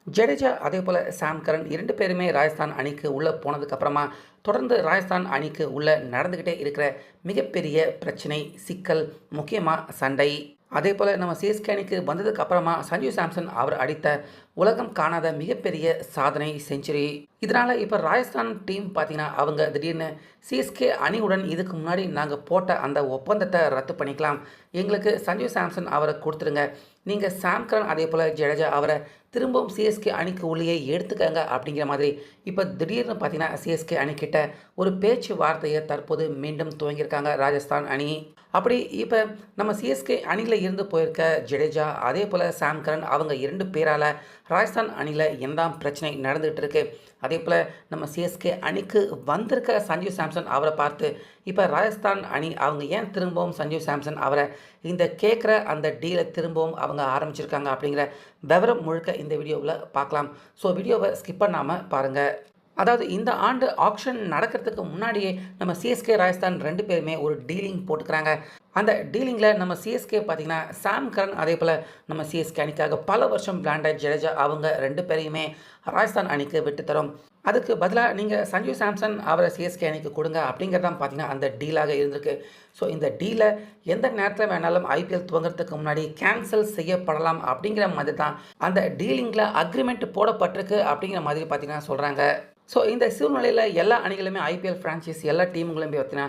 ஜடேஜா அதேபோல சாம் கரன் 2 பேருமே ராஜஸ்தான் அணிக்கு உள்ள போனதுக்கப்புறமா, தொடர்ந்து ராஜஸ்தான் அணிக்கு உள்ள நடந்துக்கிட்டே இருக்கிற மிகப்பெரிய பிரச்சனை, சிக்கல், முக்கியமா சண்டை. அதேபோல நம்ம சிஎஸ்கே அணிக்கு வந்ததுக்கு அப்புறமா சஞ்சு சாம்சன் அவர் அடித்த உலகம் காணாத மிகப்பெரிய சாதனை செஞ்சுரி. இதனால இப்ப ராஜஸ்தான் டீம் பார்த்தீங்கன்னா, அவங்க திடீர்னு சிஎஸ்கே அணியுடன் இதுக்கு முன்னாடி நாங்க போட்ட அந்த ஒப்பந்தத்த ரத்து பண்ணிக்கலாம். எங்களுக்கு சஞ்சு சாம்சன் அவர குடுத்துருங்க. நீங்க சாம் கரன் அதேபோல ஜடேஜா அவர திரும்பவும் சிஎஸ்கே அணிக்கு உள்ளேயே எடுத்துக்கங்க அப்படிங்கிற மாதிரி இப்ப திடீர்னு பார்த்தீங்கன்னா, சிஎஸ்கே அணிகிட்ட ஒரு பேச்சு வார்த்தைய தற்போது மீண்டும் துவங்கியிருக்காங்க ராஜஸ்தான் அணி. அப்படி இப்ப நம்ம சிஎஸ்கே அணியில இருந்து போயிருக்க ஜடேஜா அதேபோல சாம் கரன் அவங்க 2 பேரால ராஜஸ்தான் அணியில என்னதான் பிரச்சனை நடந்துகிட்டு இருக்கு. அதேபோல நம்ம சிஎஸ்கே அணிக்கு வந்திருக்க சஞ்சு சாம்சன் அவரை பார்த்து இப்போ ராஜஸ்தான் அணி அவங்க ஏன் திரும்பவும் சஞ்சு சாம்சன் அவரை இந்த கேட்குற அந்த டீலை திரும்பவும் அவங்க ஆரம்பிச்சிருக்காங்க அப்படிங்கிற விவரம் முழுக்க இந்த வீடியோவில் பார்க்கலாம். ஸோ வீடியோவை ஸ்கிப் பண்ணாமல் பாருங்கள். அதாவது இந்த ஆண்டு ஆக்ஷன் நடக்கிறதுக்கு முன்னாடியே நம்ம சிஎஸ்கே ராஜஸ்தான் 2 பேருமே ஒரு டீலிங் போட்டுக்கிறாங்க. அந்த டீலிங்கில் நம்ம சிஎஸ்கே பார்த்தீங்கன்னா சாம் கரன் அதேபோல் நம்ம சிஎஸ்கே அணிக்காக பல வருஷம் விளையாண்ட ஜடேஜா அவங்க 2 பேரையுமே ராஜஸ்தான் அணிக்கு விட்டு தரோம். அதுக்கு பதிலாக நீங்கள் சஞ்சு சாம்சன் அவரை சிஎஸ்கே அணிக்கு கொடுங்க அப்படிங்கிறதான் பார்த்தீங்கன்னா அந்த டீலாக இருந்திருக்கு. ஸோ இந்த டீலை எந்த நேரத்தில் வேணாலும் ஐபிஎல் துவங்கிறதுக்கு முன்னாடி கேன்சல் செய்யப்படலாம் அப்படிங்கிற மாதிரி தான் அந்த டீலிங்கில் அக்ரிமெண்ட் போடப்பட்டிருக்கு அப்படிங்கிற மாதிரி பார்த்தீங்கன்னா சொல்கிறாங்க. ஸோ இந்த சூழ்நிலையில் எல்லா அணிகளுமே ஐபிஎல் ஃப்ரான்ச்சைஸ் எல்லா டீமுகளுமே பார்த்தீங்கன்னா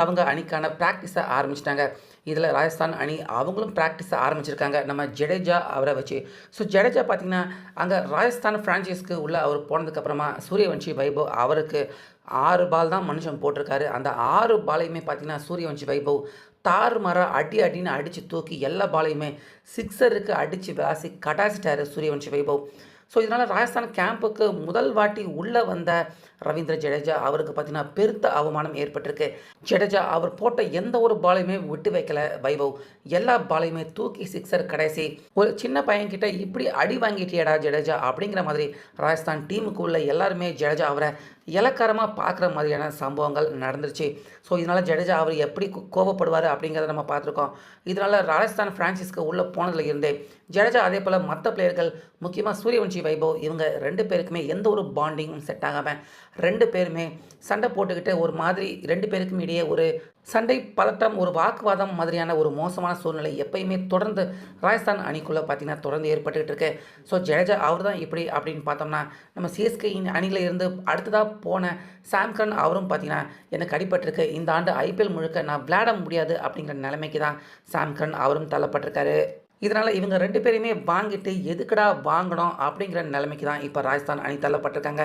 அவங்க அணிக்கான ப்ராக்டிஸை ஆரம்பிச்சிட்டாங்க. இதில் ராஜஸ்தான் அணி அவங்களும் ப்ராக்டிஸை ஆரம்பிச்சிருக்காங்க நம்ம ஜடேஜா அவரை வச்சு. ஸோ ஜடேஜா பார்த்திங்கன்னா அங்கே ராஜஸ்தான் ஃப்ரான்ச்சைஸ்க்கு உள்ளே அவர் போனதுக்கப்புறமா சூரியவன்ஷி வைபவ் அவருக்கு 6 பால் தான் மனுஷன் போட்டிருக்காரு. அந்த 6 பாலையுமே பார்த்திங்கன்னா சூரியவன்ஷி வைபவ் தாறுமாறா அடின்னு அடித்து தூக்கி எல்லா பாலையுமே சிக்ஸருக்கு அடித்து விளாசி கடாச்சிட்டாரு சூரியவன்ஷி வைபவ். ஸோ இதனால் ராஜஸ்தான் கேம்புக்கு முதல் வாட்டி உள்ளே வந்த ரவீந்திர ஜடேஜா அவருக்கு பார்த்தீங்கன்னா பெருத்த அவமானம் ஏற்பட்டிருக்கு. ஜடேஜா அவர் போட்ட எந்த ஒரு பாலையுமே விட்டு வைக்கல வைபவ். எல்லா பாலையுமே தூக்கி சிக்ஸர் கடைசி ஒரு சின்ன பையன்கிட்ட இப்படி அடி வாங்கிட்டியடா ஜடேஜா அப்படிங்கிற மாதிரி ராஜஸ்தான் டீமுக்கு உள்ள எல்லாருமே ஜடேஜா அவரை இலக்காரமாக பார்க்குற மாதிரியான சம்பவங்கள் நடந்துருச்சு. ஸோ இதனால் ஜடேஜா அவர் எப்படி கோபப்படுவார் அப்படிங்கிறத நம்ம பார்த்துருக்கோம். இதனால் ராஜஸ்தான் ஃப்ரான்ச்சைஸ்க்கு உள்ளே போனதில் இருந்தே ஜடேஜா அதே போல் மற்ற பிளேயர்கள் முக்கியமாக சூரியவன்ஷி வைபவ் இவங்க 2 பேருக்குமே எந்த ஒரு பாண்டிங்கும் செட் ஆகாமல் 2 பேருமே சண்டை போட்டுக்கிட்டு ஒரு மாதிரி 2 பேருக்கும் இடையே ஒரு சண்டை பதட்டம் ஒரு வாக்குவாதம் மாதிரியான ஒரு மோசமான சூழ்நிலை எப்பயுமே தொடர்ந்து ராஜஸ்தான் அணிக்குள்ளே பார்த்தீங்கன்னா தொடர்ந்து ஏற்பட்டுக்கிட்டு இருக்கு. ஸோ ஜடேஜா அவர் தான் இப்படி அப்படின்னு பார்த்தோம்னா நம்ம சிஎஸ்கே அணியில் இருந்து அடுத்ததாக போன சாம் கரன் அவரும் பார்த்தீங்கன்னா எனக்கு அடிபட்டிருக்கு, இந்த ஆண்டு ஐபிஎல் முழுக்க நான் விளையாட முடியாது அப்படிங்கிற நிலைமைக்கு தான் சாம் கரன் அவரும் தள்ளப்பட்டிருக்காரு. இதனால் இவங்க 2 பேரையுமே வாங்கிட்டு எதுக்குடா வாங்கணும் அப்படிங்கிற நிலைமைக்கு தான் இப்போ ராஜஸ்தான் அணி தள்ளப்பட்டிருக்காங்க.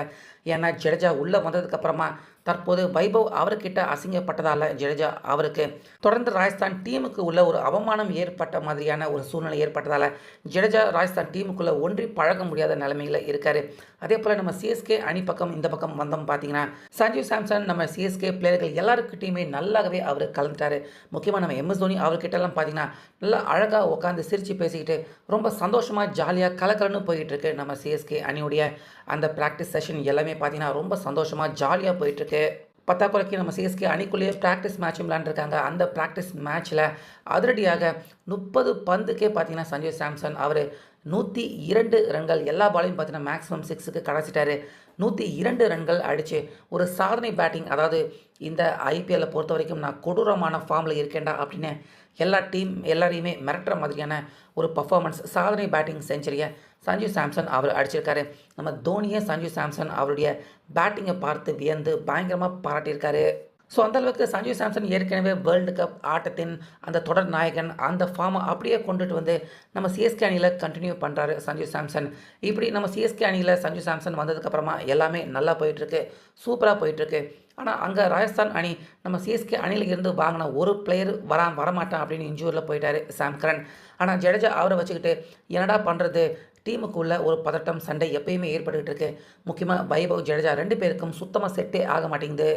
ஏன்னா ஜடேஜா உள்ளே வந்ததுக்கப்புறமா தற்போது வைபவ் அவர்கிட்ட அசிங்கப்பட்டதால் ஜடேஜா அவருக்கு தொடர்ந்து ராஜஸ்தான் டீமுக்கு உள்ள ஒரு அவமானம் ஏற்பட்ட மாதிரியான ஒரு சூழ்நிலை ஏற்பட்டதால் ஜடேஜா ராஜஸ்தான் டீமுக்குள்ளே ஒன்றி பழக முடியாத நிலைமையில் இருக்கார். அதே போல் நம்ம சிஎஸ்கே அணி பக்கம் இந்த பக்கம் வந்தோம் பார்த்தீங்கன்னா சஞ்சு சாம்சன் நம்ம சிஎஸ்கே பிளேயர்கள் எல்லாருக்கிட்டையுமே நல்லாவே அவர் கலந்துட்டார். முக்கியமாக நம்ம எம்எஸ் தோனி அவர்கிட்டலாம் பார்த்தீங்கன்னா நல்லா அழகாக உட்காந்து சிரித்து பேசிக்கிட்டு ரொம்ப சந்தோஷமாக ஜாலியாக கலக்கலன்னு போயிட்டு இருக்கு நம்ம சிஎஸ்கே அணியுடைய அந்த ப்ராக்டிஸ் செஷன் எல்லாமே பார்த்தீங்கன்னா ரொம்ப சந்தோஷமாக ஜாலியாக போயிட்டுருக்கு. பத்தாக்குறைக்கு நம்ம சிஎஸ்கே அணிக்குள்ளேயே ப்ராக்டிஸ் மேட்சும் விளையாண்டுருக்காங்க. அந்த ப்ராக்டிஸ் மேட்ச்சில் அதிரடியாக 30 பந்துக்கே பார்த்தீங்கன்னா சஞ்சு சாம்சன் அவர் 102 ரன்கள் எல்லா பாலையும் பார்த்தீங்கன்னா மேக்ஸிமம் 6க்கு கடைச்சிட்டாரு. 102 ரன்கள் அடித்து ஒரு சாதனை பேட்டிங். அதாவது இந்த ஐபிஎல்லை பொறுத்த வரைக்கும் நான் கொடூரமான ஃபார்மில் இருக்கேன்டா அப்படின்னு எல்லா டீம் எல்லாரையுமே மிரட்டுற மாதிரியான ஒரு பர்ஃபார்மன்ஸ் சாதனை பேட்டிங் செஞ்சுரியை சஞ்சு சாம்சன் அவர் அடிச்சிருக்காரு. நம்ம தோனியே சஞ்சு சாம்சன் அவருடைய பேட்டிங்கை பார்த்து வியந்து பயங்கரமாக பாராட்டியிருக்காரு. ஸோ அந்தளவுக்கு சஞ்சு சாம்சன் ஏற்கனவே வேர்ல்டு கப் ஆட்டத்தின் அந்த தொடர் நாயகன் அந்த ஃபார்மை அப்படியே கொண்டுட்டு வந்து நம்ம சிஎஸ்கே அணியில் கண்டினியூ பண்ணுறாரு சஞ்சு சாம்சன். இப்படி நம்ம சிஎஸ்கே அணியில் சஞ்சு சாம்சன் வந்ததுக்கப்புறமா எல்லாமே நல்லா போயிட்டுருக்கு, சூப்பராக போயிட்டுருக்கு. ஆனால் அங்கே ராஜஸ்தான் அணி நம்ம சிஎஸ்கே அணியில் இருந்து வாங்கின ஒரு பிளேயர் வரமாட்டான் அப்படின்னு இன்ஜூரில் போயிட்டார் சாம் கரன். ஆனால் ஜடேஜா அவரை வச்சுக்கிட்டு என்னடா பண்ணுறது, டீமுக்குள்ள ஒரு பதட்டம் சண்டை எப்பயுமே ஏற்பட்டுக்கிட்டு இருக்கு. முக்கியமாக வைபவ் ஜடேஜா 2 பேருக்கும் சுத்தமாக செட்டே ஆக மாட்டேங்குது.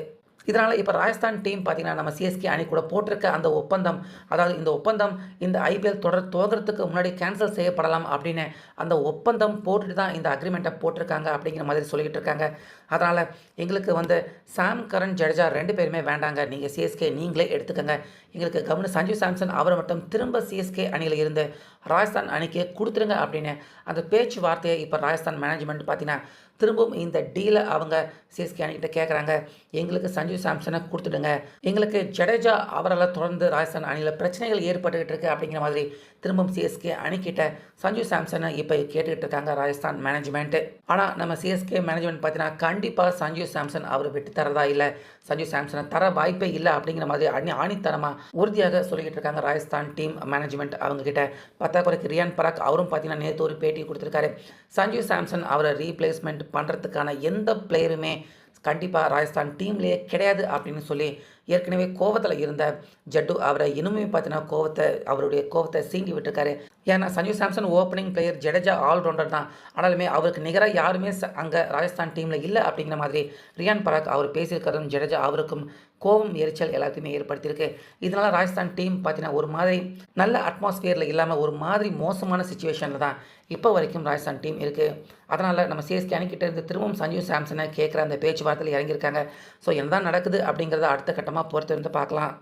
இதனால் இப்போ ராஜஸ்தான் டீம் பார்த்தீங்கன்னா நம்ம சிஎஸ்கே அணி கூட போட்டிருக்க அந்த ஒப்பந்தம், அதாவது இந்த ஒப்பந்தம் இந்த ஐபிஎல் தொடர் துவங்குறதுக்கு முன்னாடி கேன்சல் செய்யப்படலாம் அப்படின்னு அந்த ஒப்பந்தம் போட்டுட்டு தான் இந்த அக்ரிமெண்ட்டை போட்டிருக்காங்க அப்படிங்கிற மாதிரி சொல்லிக்கிட்டு இருக்காங்க. அதனால் எங்களுக்கு சாம் கரன், ஜடேஜா 2 பேருமே வேண்டாங்க, நீங்கள் சிஎஸ்கே நீங்களே எடுத்துக்கங்க, எங்களுக்கு கவர்னர் சஞ்சு சாம்சன் அவரை மட்டும் திரும்ப சிஎஸ்கே அணியில் இருந்து ராஜஸ்தான் அணிக்கு கொடுத்துருங்க அப்படின்னு அந்த பேச்சுவார்த்தையை இப்போ ராஜஸ்தான் மேனேஜ்மெண்ட் பார்த்தீங்கன்னா திரும்பவும் இந்த டீலை அவங்க சிஎஸ்கே அணிகிட்ட கேட்குறாங்க. எங்களுக்கு சஞ்சு சாம்சனை கொடுத்துடுங்க, எங்களுக்கு ஜடேஜா அவரால் தொடர்ந்து ராஜஸ்தான் அணியில் பிரச்சனைகள் ஏற்பட்டுக்கிட்டு இருக்கு அப்படிங்கிற மாதிரி திரும்பவும் சிஎஸ்கே அணிக்கிட்ட சஞ்சு சாம்சனை இப்போ கேட்டுக்கிட்டு இருக்காங்க ராஜஸ்தான் மேனேஜ்மெண்ட்டு. ஆனால் நம்ம சிஎஸ்கே மேனேஜ்மெண்ட் பார்த்தீங்கன்னா கண்டிப்பாக சஞ்சு சாம்சன் அவர் விட்டு தரதா இல்லை, சஞ்சு சாம்சனை தர வாய்ப்பே இல்லை அப்படிங்கிற மாதிரி ஆணித்தரமாக உறுதியாக சொல்லிக்கிட்டு இருக்காங்க ராஜஸ்தான் டீம் மேனேஜ்மெண்ட் அவங்கக்கிட்ட. பத்தாக்குறைக்கு ரியான் பராக் அவரும் பார்த்தீங்கன்னா நேற்று ஒரு பேட்டி கொடுத்துருக்காரு. சஞ்சு சாம்சன் அவரை ரீப்ளேஸ்மெண்ட் பண்ணுறதுக்கான எந்த பிளேயருமே கண்டிப்பாக ராஜஸ்தான் டீம்லேயே கிடையாது அப்படின்னு சொல்லி ஏற்கனவே கோவத்தில் இருந்த ஜட்டு அவரை இன்னுமே பார்த்தீங்கன்னா அவருடைய கோவத்தை சீண்டி விட்டுருக்காரு. ஏன்னா Sanju Samson opening player, Jadeja allrounder தான், ஆனாலுமே அவருக்கு நிகராக யாருமே அங்கே ராஜஸ்தான் டீமில் இல்லை அப்படிங்கிற மாதிரி ரியான் பராக் அவர் பேசியிருக்கிறதும் ஜடேஜா அவருக்கும் கோபம், எரிச்சல் எல்லாத்தையுமே ஏற்படுத்தியிருக்கு. இதனால் ராஜஸ்தான் டீம் பார்த்தீங்கன்னா ஒரு மாதிரி நல்ல அட்மாஸ்பியரில் இல்லாமல் ஒரு மாதிரி மோசமான சுச்சுவேஷனில் தான் இப்போ வரைக்கும் ராஜஸ்தான் டீம் இருக்குது. அதனால் நம்ம சிஎஸ்கே அணிக்கிட்ட இருந்து திரும்பவும் சஞ்சு சாம்சனை கேட்குற அந்த பேச்சுவார்த்தையில் இறங்கியிருக்காங்க. ஸோ என்னதான் நடக்குது அப்படிங்கிறத அடுத்த கட்டமாக பொறுத்து இருந்து பார்க்கலாம்.